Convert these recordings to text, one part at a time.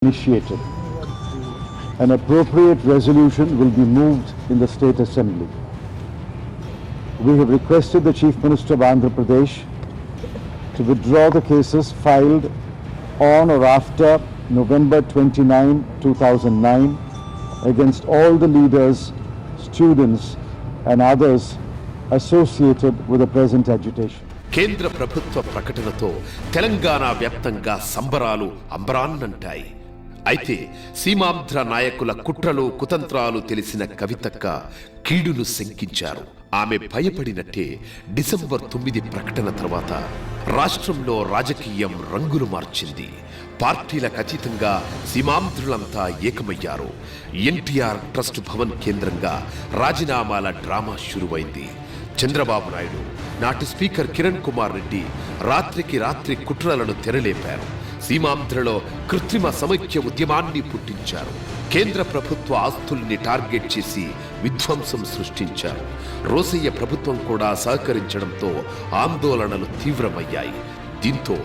initiated. An appropriate resolution will be moved in the State Assembly. We have requested the Chief Minister of Andhra Pradesh to withdraw the cases filed on or after November 29, 2009 against all the leaders, students and others associated with the present agitation. కేంద్ర ప్రభుత్వ ప్రకటనతో తెలంగాణ వ్యాప్తంగా సంబరాలు అంబరాన్నంటాయి. అయితే సీమాంధ్ర నాయకుల కుట్రలు కుతంత్రాలు తెలిసిన కవితక్క కీడును శంకించారు. ఆమె భయపడినట్టే డిసెంబర్ 9 ప్రకటన తర్వాత రాష్ట్రంలో రాజకీయం రంగులు మార్చింది. పార్టీలకు అతీతంగా సీమాంధ్రులంతా ఏకమయ్యారు. ఎన్టీఆర్ ట్రస్ట్ భవన్ కేంద్రంగా రాజీనామాల డ్రామా షురువైంది. చంద్రబాబు నాయుడు, నాటి స్పీకర్ కిరణ్ కుమార్ రెడ్డి రాత్రికి రాత్రి కుట్రలను తెరలేపారు. సీమాంధ్రలో కృత్రిమ సమైక్య ఉద్యమాన్ని పుట్టించారు. కేంద్ర ప్రభుత్వ ఆస్తుల్ని టార్గెట్ చేసి విధ్వంసం సృష్టించారు. రోసయ్య ప్రభుత్వం కూడా సహకరించడంతో ఆందోళనలు తీవ్రమయ్యాయి. దీంతో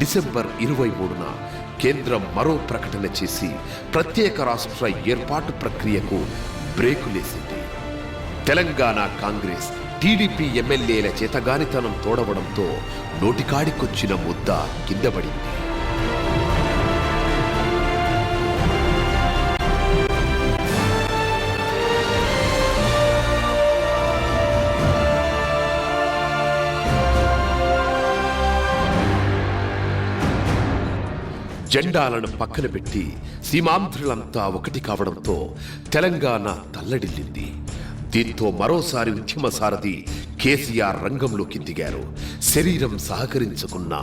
డిసెంబర్ 23న కేంద్రం మరో ప్రకటన చేసి ప్రత్యేక రాష్ట్ర ఏర్పాటు ప్రక్రియకు బ్రేకులేసింది. తెలంగాణ కాంగ్రెస్ టీడీపీ ఎమ్మెల్యేల చేతగానితనం తోడవడంతో నోటికాడికొచ్చిన ముద్ద కిందపడింది. జెండాలను పక్కన పెట్టి సీమాంధ్రులంతా ఒకటి కావడంతో తెలంగాణ తల్లడిల్లింది. దీంతో మరోసారి ఉద్యమ సారథి కేసీఆర్ రంగంలోకి దిగారు. శరీరం సహకరించుకున్న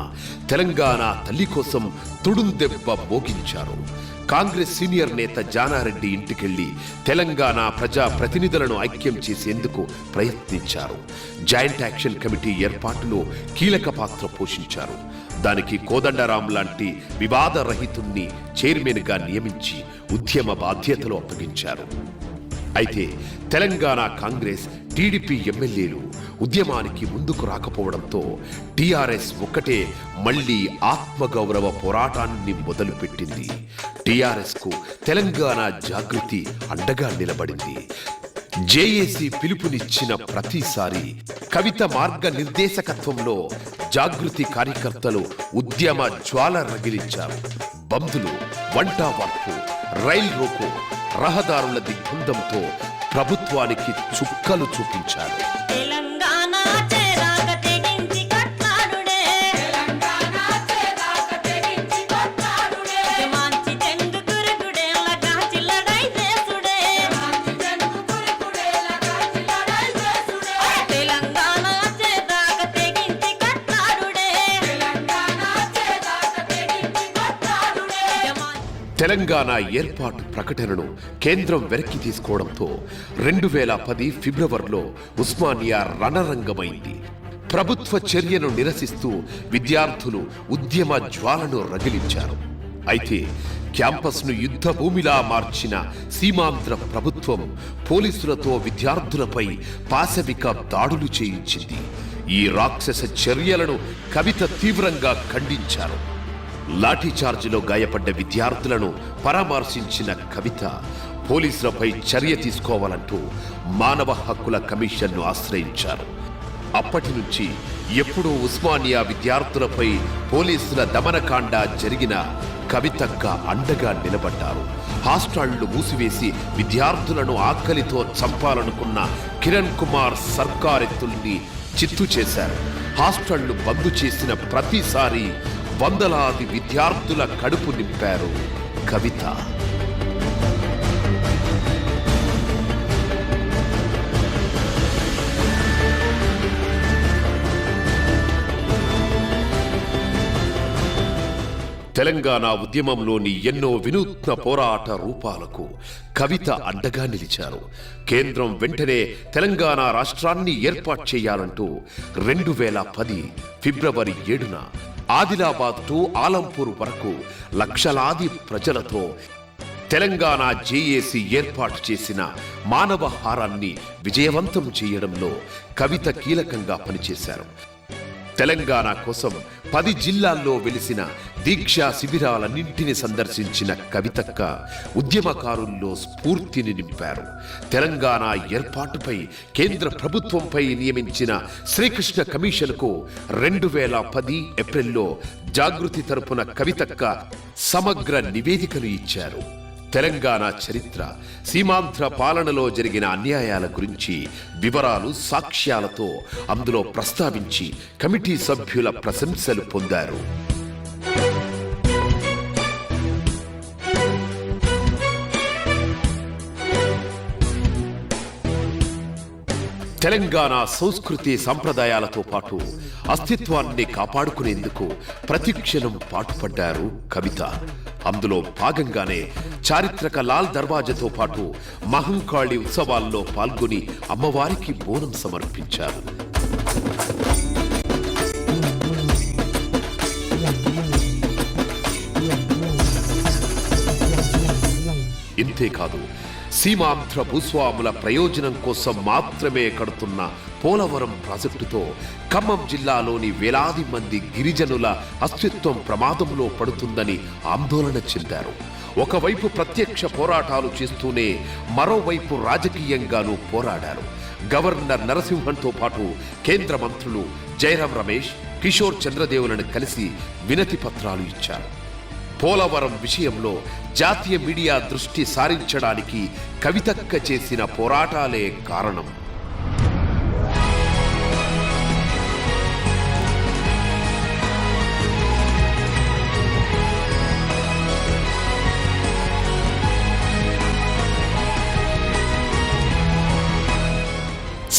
తెలంగాణ తల్లి కోసం తుడుందెబ్బ మోగించారు. కాంగ్రెస్ సీనియర్ నేత జానారెడ్డి ఇంటికెళ్లి తెలంగాణ ప్రజా ప్రతినిధులను ఐక్యం చేసేందుకు ప్రయత్నించారు. జాయింట్ యాక్షన్ కమిటీ ఏర్పాటులో కీలక పాత్ర పోషించారు. దానికి కోదండరాం లాంటి వివాద రహితుణ్ణి చైర్మన్గా నియమించి ఉద్యమ బాధ్యతలు అప్పగించారు. అయితే తెలంగాణ కాంగ్రెస్ టీడీపీ ఎమ్మెల్యేలు ఉద్యమానికి ముందుకు రాకపోవడంతో టీఆర్ఎస్ ఒక్కటే మళ్లీ ఆత్మగౌరవ పోరాటాన్ని మొదలుపెట్టింది. టీఆర్ఎస్ కు తెలంగాణ జాగృతి అండగా నిలబడింది. జేఏసీ పిలుపునిచ్చిన ప్రతిసారి కవిత మార్గ నిర్దేశకత్వంలో జాగృతి కార్యకర్తలు ఉద్యమ జ్వాల రగిలించారు. బంధులు, వంట వార్పు, రైల్ రోకో, రహదారుల దిగ్బంధంతో ప్రభుత్వానికి చుక్కలు చూపించారు. తెలంగాణ ఏర్పాటు ప్రకటనను కేంద్రం వెనక్కి తీసుకోవడంతో 2010 ఫిబ్రవరిలో ఉస్మానియా రణరంగమైంది. ప్రభుత్వ చర్యను నిరసిస్తూ విద్యార్థులు ఉద్యమ జ్వాలను రగిలించారు. అయితే క్యాంపస్ను యుద్ధ భూమిలా మార్చిన సీమాంధ్ర ప్రభుత్వం పోలీసులతో విద్యార్థులపై పాశవిక దాడులు చేయించింది. ఈ రాక్షస చర్యలను కవిత తీవ్రంగా ఖండించారు. లాఠీచార్జిలో గాయపడ్డ విద్యార్థులను పరామర్శించిన కవిత పోలీసులపై చర్య తీసుకోవాలంటూ మానవ హక్కుల కమిషన్ను ఆశ్రయించారు. అప్పటి నుంచి ఎప్పుడూ ఉస్మానియా విద్యార్థులపై పోలీసుల దమనకాండ జరిగిన కవితక్క అండగా నిలబడ్డారు. హాస్టళ్లు మూసివేసి విద్యార్థులను ఆకలితో చంపాలనుకున్న కిరణ్ కుమార్ సర్కారెత్తుల్ని చిత్తు చేశారు. హాస్టళ్లు బంద్ చేసిన ప్రతిసారి వందలాది విద్యార్థుల కడుపు నింపారు కవిత. తెలంగాణ ఉద్యమంలోని ఎన్నో వినూత్న పోరాట రూపాలకు కవిత అండగా నిలిచారు. కేంద్రం వెంటనే తెలంగాణ రాష్ట్రాన్ని ఏర్పాటు చేయాలంటూ 2010 ఫిబ్రవరి 7న ఆదిలాబాద్ టు ఆలంపూర్ వరకు లక్షలాది ప్రజలతో తెలంగాణ జేఏసీ ఏర్పాటు చేసిన మానవ హారాన్ని విజయవంతం చేయడంలో కవిత కీలకంగా పనిచేశారు. తెలంగాణ కోసం 10 జిల్లాల్లో వెలిసిన దీక్షా శిబిరాలన్నింటిని సందర్శించిన కవితక్క ఉద్యమకారుల్లో స్ఫూర్తిని నింపారు. తెలంగాణ ఏర్పాటుపై కేంద్ర ప్రభుత్వంపై నియమించిన శ్రీకృష్ణ కమిషన్కు 2010 ఏప్రిల్లో జాగృతి తరపున కవితక్క సమగ్ర నివేదికను ఇచ్చారు. తెలంగాణ చరిత్ర, సీమాంధ్ర పాలనలో జరిగిన అన్యాయాల గురించి వివరాలు, సాక్ష్యాలతో అందులో ప్రస్తావించి కమిటీ సభ్యుల ప్రశంసలు పొందారు. తెలంగాణ సంస్కృతి సంప్రదాయాలతో పాటు అస్తిత్వాన్ని కాపాడుకునేందుకు ప్రతిక్షణం పాటుపడ్డారు కవిత. అందులో భాగంగానే చారిత్రక లాల్ దర్వాజాతో పాటు మహంకాళి ఉత్సవాల్లో పాల్గొని అమ్మవారికి బోనం సమర్పించారు. ఇంతేకాదు, సీమాంధ్ర భూస్వాముల ప్రయోజనం కోసం మాత్రమే కడుతున్న పోలవరం ప్రాజెక్టుతో ఖమ్మం జిల్లాలోని వేలాది మంది గిరిజనుల అస్తిత్వం ప్రమాదంలో పడుతుందని ఆందోళన చెందారు. ఒకవైపు ప్రత్యక్ష పోరాటాలు చేస్తూనే మరోవైపు రాజకీయంగానూ పోరాడారు. గవర్నర్ నరసింహన్తో పాటు కేంద్ర మంత్రులు జైరాం రమేష్, కిషోర్ చంద్రదేవులను కలిసి వినతి పత్రాలు ఇచ్చారు. పోలవరం విషయంలో జాతీయ మీడియా దృష్టి సారించడానికి కవితక్క చేసిన పోరాటాలే కారణం.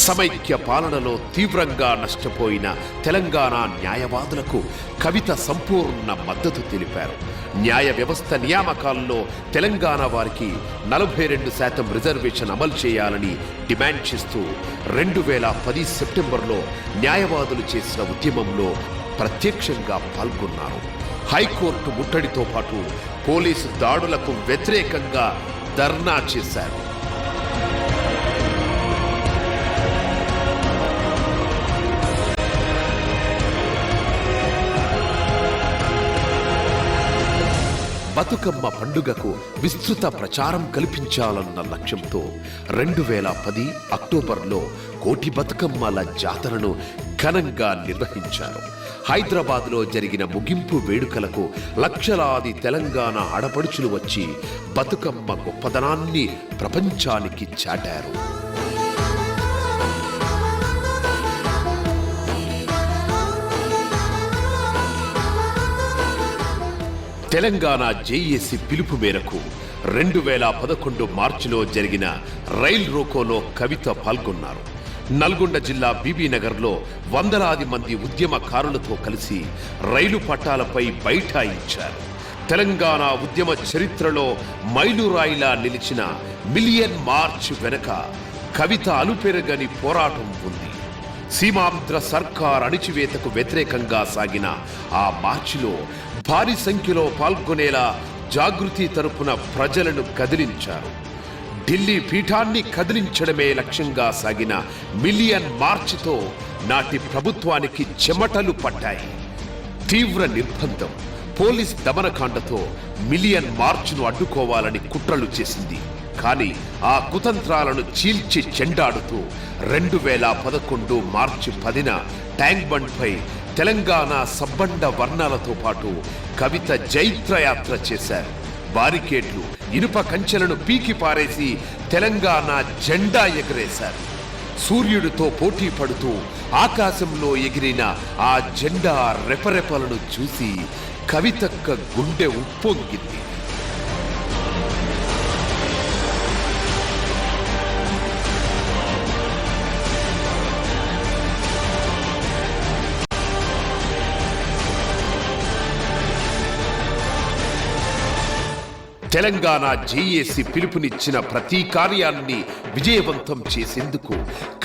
సమైక్య పాలనలో తీవ్రంగా నష్టపోయిన తెలంగాణ న్యాయవాదులకు కవిత సంపూర్ణ మద్దతు తెలిపారు. న్యాయ వ్యవస్థ నియామకాల్లో తెలంగాణ వారికి 42% రిజర్వేషన్ అమలు చేయాలని డిమాండ్ చేస్తూ 2010 సెప్టెంబర్లో న్యాయవాదులు చేసిన ఉద్యమంలో ప్రత్యక్షంగా పాల్గొన్నారు. హైకోర్టు ముట్టడితో పాటు పోలీసు దాడులకు వ్యతిరేకంగా ధర్నా చేశారు. బతుకమ్మ పండుగకు విస్తృత ప్రచారం కల్పించాలన్న లక్ష్యంతో 2010 అక్టోబర్లో కోటి బతుకమ్మల జాతరను ఘనంగా నిర్వహించారు. హైదరాబాద్లో జరిగిన ముగింపు వేడుకలకు లక్షలాది తెలంగాణ ఆడపడుచులు వచ్చి బతుకమ్మ గొప్పదనాన్ని ప్రపంచానికి చాటారు. తెలంగాణ జేఏసీ పిలుపు మేరకు 2011 మార్చిలో జరిగిన రైల్ రోకోలో కవిత పాల్గొన్నారు. నల్గొండ జిల్లా బీబీనగర్లో వందలాది మంది ఉద్యమకారులతో కలిసి రైలు పట్టాలపై బైఠాయించారు. తెలంగాణ ఉద్యమ చరిత్రలో మైలురాయిలా నిలిచిన మిలియన్ మార్చ్ వెనక కవిత అలుపెరగని పోరాటం ఉంది. సీమాంధ్ర సర్కార్ అణిచివేతకు వ్యతిరేకంగా సాగిన ఆ మార్చిలో భారీ సంఖ్యలో పాల్గొనేలా జాగృతి తరపున ప్రజలను కదిలించారు. ఢిల్లీ పీఠాన్ని కదిలించడమే లక్ష్యంగా సాగిన మిలియన్ మార్చ్తో నాటి ప్రభుత్వానికి చెమటలు పట్టాయి. తీవ్ర నిర్బంధం, పోలీస్ దమనకాండతో మిలియన్ మార్చ్ను అడ్డుకోవాలని కుట్రలు చేసింది. కానీ ఆ కుతంత్రాలను చీల్చి చెండాడుతూ 2011 మార్చి 10న ట్యాంక్ బండ్పై తెలంగాణ సబ్బండ వర్ణాలతో పాటు కవిత జైత్రయాత్ర చేశారు. బారికేడ్లు, ఇనుప కంచెలను పీకి పారేసి తెలంగాణ జెండా ఎగరేశారు. సూర్యుడితో పోటీ పడుతూ ఆకాశంలో ఎగిరిన ఆ జెండా రెపరెపలను చూసి కవితక్క గుండె ఉప్పొంగింది. తెలంగాణ జేఏసీ పిలుపునిచ్చిన ప్రతి కార్యాన్ని విజయవంతం చేసేందుకు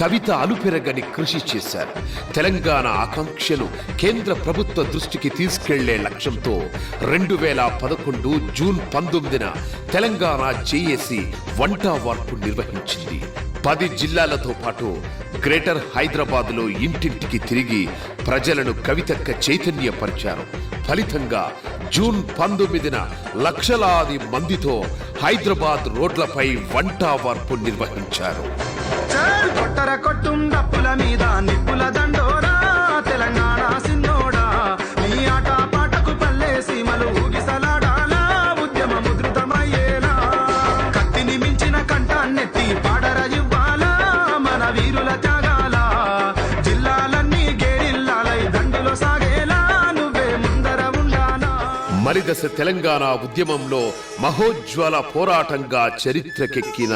కవిత అలుపెరగని కృషి చేశారు. తెలంగాణ ఆకాంక్షను కేంద్ర ప్రభుత్వ దృష్టికి తీసుకెళ్లే లక్ష్యంతో 2011 జూన్ 19న తెలంగాణ జేఏసీ వంటా వార్పు నిర్వహించింది. 10 జిల్లాలతో పాటు గ్రేటర్ హైదరాబాద్లో ఇంటింటికి తిరిగి ప్రజలను కవితక్క చైతన్యపరిచారు. ఫలితంగా జూన్ 19న లక్షలాది మందితో హైదరాబాద్ రోడ్లపై వంటా వార్పు నిర్వహించారు. తెలంగాణ సిన్నోడా నీ ఆట పాటకు పల్లె సీమలు ఊగిసలాడాలా ఉద్యమ ముద్రితమయ్యేలా కత్తిని మించిన కంఠాన్నెత్తి పాడర ఇవ్వాలా మన వీరుల త్యాగాల జిల్లాలన్నీ గేరిల్లాలై దండులో సాగేలా నువ్వే ముందర ఉండాలా. మలిదశ తెలంగాణ ఉద్యమంలో మహోజ్వల పోరాటంగా చరిత్రకెక్కిన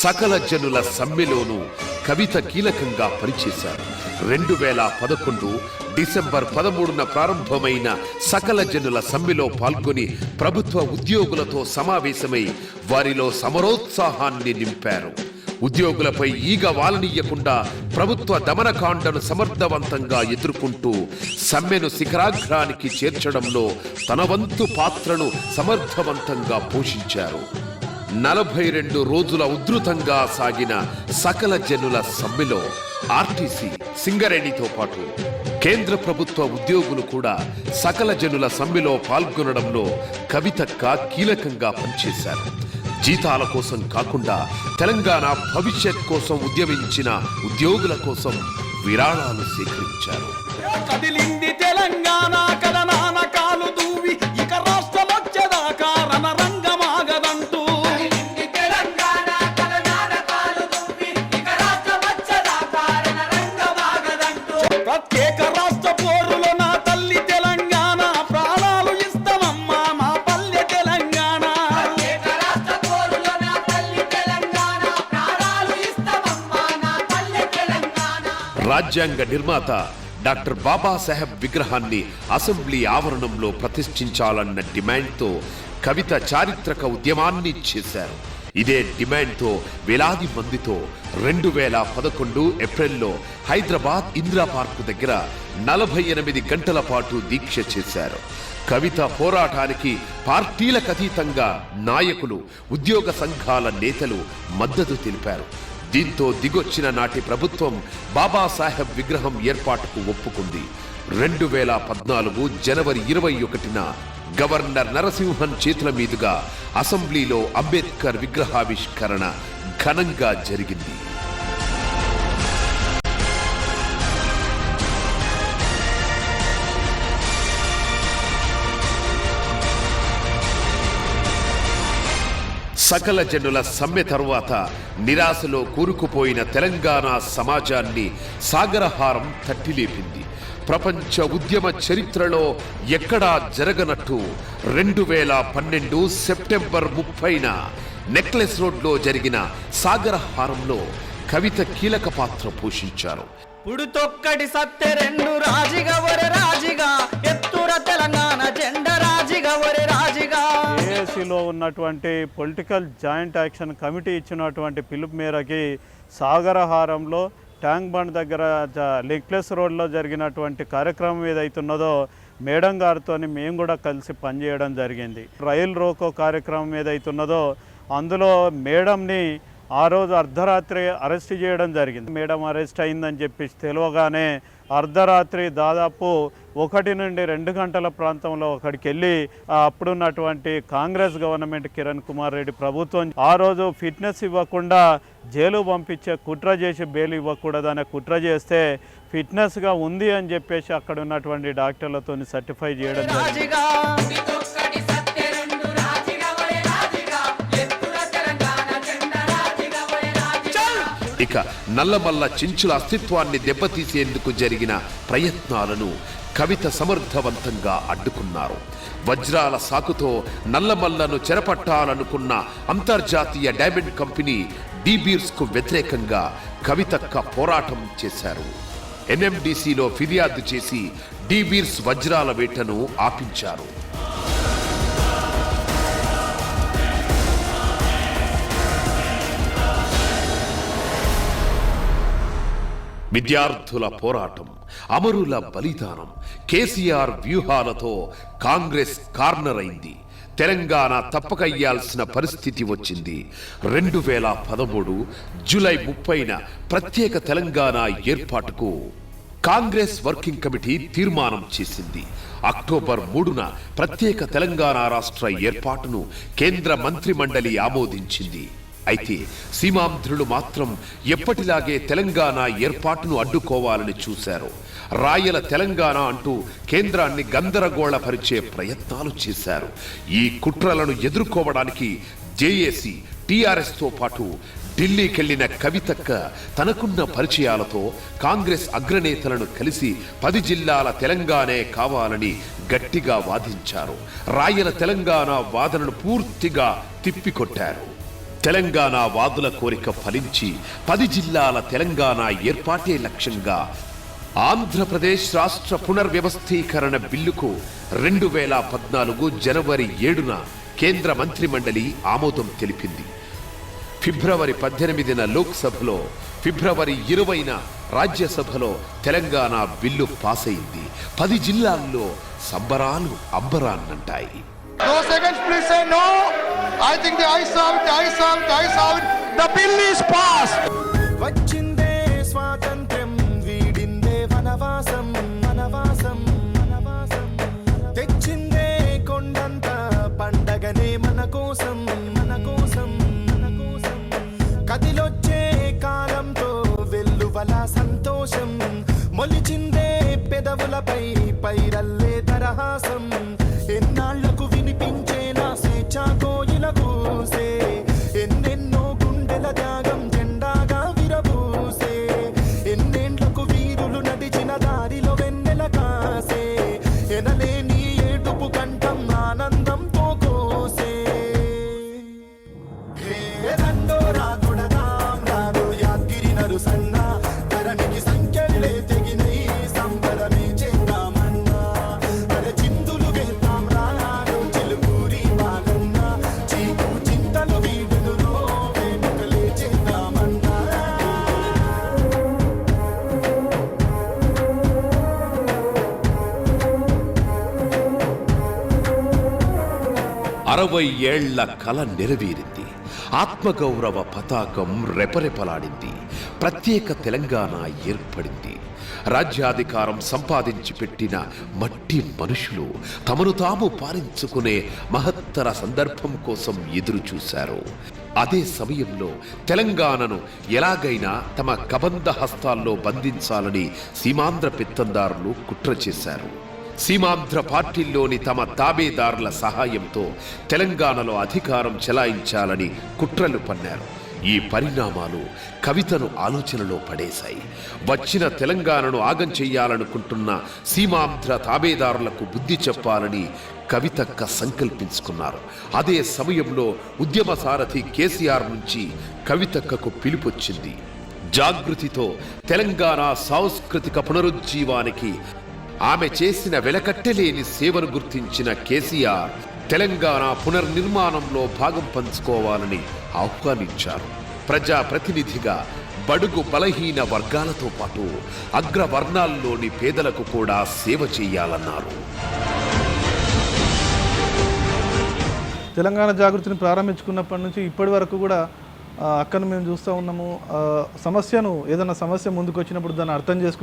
సకల జనుల సమ్మెలోనూ కవిత కీలకంగా పనిచేశారు. 2011 డిసెంబర్ 13న ప్రారంభమైన సకల జనుల సమ్మెలో పాల్గొని ప్రభుత్వ ఉద్యోగులతో సమావేశమై వారిలో సమరోత్సాహాన్ని నింపారు. ఉద్యోగులపై ఈగ వాలనీయకుండా ప్రభుత్వ దమనకాండను సమర్థవంతంగా ఎదుర్కొంటూ సమ్మెను శిఖరాగ్రానికి చేర్చడంలో తన వంతు పాత్రను సమర్థవంతంగా పోషించారు. 42 రోజుల ఉధృతంగా సాగిన సకల జనుల సమ్మెలో ఆర్టీసీ, సింగరేణితో పాటు కేంద్ర ప్రభుత్వ ఉద్యోగులు కూడా సకల జనుల సమ్మెలో పాల్గొనడంలో కవితక్క కీలకంగా పనిచేశారు. జీతాల కోసం కాకుండా తెలంగాణ భవిష్యత్ కోసం ఉద్యమించిన ఉద్యోగుల కోసం విరాళాలు సేకరించారు. కదిలింది తెలంగాణ కథనాన కాలు దూవి ఇక రాష్ట్రమొచ్చేదాకా రణరంగమాగదంటూ ప్రత్యేక రాష్ట్ర పోరులో నా తల్లి తెలంగాణ ప్రాణాలు ఇస్తామమ్మా మా పల్లె తెలంగాణ. రాజ్యాంగ నిర్మాత డాక్టర్ బాబాసాహెబ్ విగ్రహాన్ని అసెంబ్లీ ఆవరణంలో ప్రతిష్ఠించాలన్న డిమాండ్తో కవిత చారిత్రక ఉద్యమాన్ని చేశారు. ఇదే డిమాండ్తో వేలాది మందితో 2011 ఏప్రిల్లో హైదరాబాద్ ఇందిరా పార్కు దగ్గర 48 గంటల పాటు దీక్ష చేశారు. కవిత పోరాటానికి పార్టీలకు అతీతంగా నాయకులు, ఉద్యోగ సంఘాల నేతలు మద్దతు తెలిపారు. దీంతో దిగొచ్చిన నాటి ప్రభుత్వం బాబాసాహెబ్ విగ్రహం ఏర్పాటుకు ఒప్పుకుంది. 2014 జనవరి 21న గవర్నర్ నరసింహన్ చేతుల మీదుగా అసెంబ్లీలో అంబేద్కర్ విగ్రహావిష్కరణ ఘనంగా జరిగింది. సకల జనుల సమ్మె తరువాత నిరాశలో కూరుకుపోయిన తెలంగాణ సమాజాన్ని సాగరహారం తట్టిలేపింది. ప్రపంచ ఉద్యమ చరిత్రలో ఎక్కడా జరగనట్టు 2012 సెప్టెంబర్ 30న నెక్లెస్ రోడ్లో జరిగిన సాగరహారంలో కవిత కీలక పాత్ర పోషించారు. పుడుతొక్కడి సత్తె రెండు రాజిగా ఒరే రాజిగా ఎత్తుర తెలంగాణ జెండ రాజిగా ఒరే రాజిగా. ఏఏసీలో ఉన్నటువంటి పొలిటికల్ జాయింట్ యాక్షన్ కమిటీ ఇచ్చినటువంటి పిలుపు మేరకి సాగరహారంలో ట్యాంక్ బండ్ దగ్గర నెక్లెస్ రోడ్లో జరిగినటువంటి కార్యక్రమం ఏదైతున్నదో మేడం గారితో మేము కూడా కలిసి పనిచేయడం జరిగింది. రైల్ రోకో కార్యక్రమం ఏదైతున్నదో అందులో మేడంని ఆ రోజు అర్ధరాత్రి అరెస్ట్ చేయడం జరిగింది. మేడం అరెస్ట్ అయిందని చెప్పి తెలియగానే అర్ధరాత్రి దాదాపు 1 నుండి 2 గంటల ప్రాంతంలో అక్కడికి వెళ్ళి అప్పుడున్నటువంటి కాంగ్రెస్ గవర్నమెంట్ కిరణ్ కుమార్ రెడ్డి ప్రభుత్వం ఆ రోజు ఫిట్నెస్ ఇవ్వకుండా జైలు పంపించే కుట్ర చేసి బెయిల్ ఇవ్వకూడదనే కుట్ర చేస్తే ఫిట్నెస్గా ఉంది అని చెప్పేసి అక్కడ ఉన్నటువంటి డాక్టర్లతో సర్టిఫై చేయడం జరిగింది. ఇక నల్లమల్ల చించుల అస్తిత్వాన్ని దెబ్బతీసేందుకు జరిగిన ప్రయత్నాలను కవిత సమర్థవంతంగా అడ్డుకున్నారు. వజ్రాల సాకుతో నల్లమల్లను చెరపట్టాలనుకున్న అంతర్జాతీయ డైమండ్ కంపెనీ డీబీర్స్కు వ్యతిరేకంగా కవితక్క పోరాటం చేశారు. ఎన్ఎండిసిలో ఫిర్యాదు చేసి డీబీర్స్ వజ్రాల వేటను ఆపించారు. విద్యార్థుల పోరాటం, అమరుల బలిదానం, కేసీఆర్ వ్యూహాలతో కాంగ్రెస్ కార్నర్ అయింది. తెలంగాణ తప్పకయ్యాల్సిన పరిస్థితి వచ్చింది. 2013 జూలై 30న ప్రత్యేక తెలంగాణ ఏర్పాటుకు కాంగ్రెస్ వర్కింగ్ కమిటీ తీర్మానం చేసింది. అక్టోబర్ 3న ప్రత్యేక తెలంగాణ రాష్ట్ర ఏర్పాటును కేంద్ర మంత్రి మండలి ఆమోదించింది. అయితే సీమాంధ్రులు మాత్రం ఎప్పటిలాగే తెలంగాణ ఏర్పాటును అడ్డుకోవాలని చూశారు. రాయల తెలంగాణ అంటూ కేంద్రాన్ని గందరగోళపరిచే ప్రయత్నాలు చేశారు. ఈ కుట్రలను ఎదుర్కోవడానికి జేఏసీ, టీఆర్ఎస్ తో పాటు ఢిల్లీకెళ్లిన కవితక్క తనకున్న పరిచయాలతో కాంగ్రెస్ అగ్రనేతలను కలిసి 10 జిల్లాల తెలంగాణే కావాలని గట్టిగా వాదించారు. రాయల తెలంగాణ వాదనను పూర్తిగా తిప్పికొట్టారు. తెలంగాణ వాదుల కోరిక ఫలించి 10 జిల్లాల తెలంగాణ ఏర్పాటే లక్ష్యంగా ఆంధ్రప్రదేశ్ రాష్ట్ర పునర్వ్యవస్థీకరణ బిల్లుకు 2014 జనవరి 7న కేంద్ర మంత్రి మండలి ఆమోదం తెలిపింది. ఫిబ్రవరి 18న లోక్సభలో, ఫిబ్రవరి 20న రాజ్యసభలో తెలంగాణ బిల్లు పాస్ అయింది. 10 జిల్లాల్లో సంబరాలు అంబరాన్నంటాయి. No seconds, please say no. I think the ayes have it, the ayes have it, the ayes have it. The bill is passed. వచ్చిందే స్వాతంత్ర్యం, వీడిందే వనవాసం, వనవాసం, వనవాసం. తెచ్చిందే కొండంత పండగనే మన కోసం, మన కోసం, మన కోసం. కదిలొచ్చే కాలంతో వెల్లువల సంతోషం, మొలిచిందే పెదవులపై పైరల్లే దరహాసం. ఎన్నాళ్లకు వినిపించే నా స్వేచ్ఛ కోయిల కూసే, ఎన్నెన్నో గుండెల త్యాగం జెండాగా విరబూసే. ఎన్నేండ్లకు వీరులు నడిచిన దారిలో వెన్నెల కాసే, ఎనలేని ఏడుపు కంఠం ఆనందంతో కోసే. హే దండోరా కొడదాం రాను యాద్గిరి నరుసన్న, ధరణికి సంఖ్యలే తెగినై సంబరమే చేద్దామన్నా. అరే చిందులు గెలుతాం రాను చిలుకూరి బాలన్న, చీకు చింతలు వీడును రో వేడుకలే చేద్దామన్నా. 60 ఏళ్ల కల నెరవేరింది. ఆత్మగౌరవ పతాకం రెపరెపలాడింది. ప్రత్యేక తెలంగాణ ఏర్పడింది. రాజ్యాధికారం సంపాదించి పెట్టిన మట్టి మనుషులు తమను తాము పాలించుకునే మహత్తర సందర్భం కోసం ఎదురు చూశారు. అదే సమయంలో తెలంగాణను ఎలాగైనా తమ కబంధ హస్తాల్లో బంధించాలని సీమాంధ్ర పెత్తందారులు కుట్ర చేశారు. సీమాంధ్ర పార్టీల్లోని తమ తాబేదారుల సహాయంతో తెలంగాణలో అధికారం చెలాయించాలని కుట్రలు పన్నారు. ఈ పరిణామాలు కవితను ఆలోచనలో పడేశాయి. వచ్చిన తెలంగాణను ఆగం చెయ్యాలనుకుంటున్న సీమాంధ్ర తాబేదారులకు బుద్ధి చెప్పాలని కవితక్క సంకల్పించుకున్నారు. అదే సమయంలో ఉద్యమ సారథి కేసీఆర్ నుంచి కవితక్కకు పిలుపొచ్చింది. జాగృతితో తెలంగాణ సాంస్కృతిక పునరుజ్జీవానికి ఆమె చేసిన వెలకట్టలేని సేవను గుర్తించిన కేసీఆర్ తెలంగాణ పునర్నిర్మాణంలో భాగం పంచుకోవాలని ఆహ్వానించారు. ప్రజాప్రతినిధిగా బడుగు బలహీన వర్గాలతో పాటు అగ్రవర్ణాల్లోని పేదలకు కూడా సేవ చేయాలన్నారు. తెలంగాణ జాగృతిని ప్రారంభించుకున్నప్పటి నుంచి ఇప్పటి వరకు కూడా అక్కను మేము చూస్తూ ఉన్నాము. సమస్యను ఏదైనా సమస్య ముందుకు వచ్చినప్పుడు దాన్ని అర్థం చేసుకుని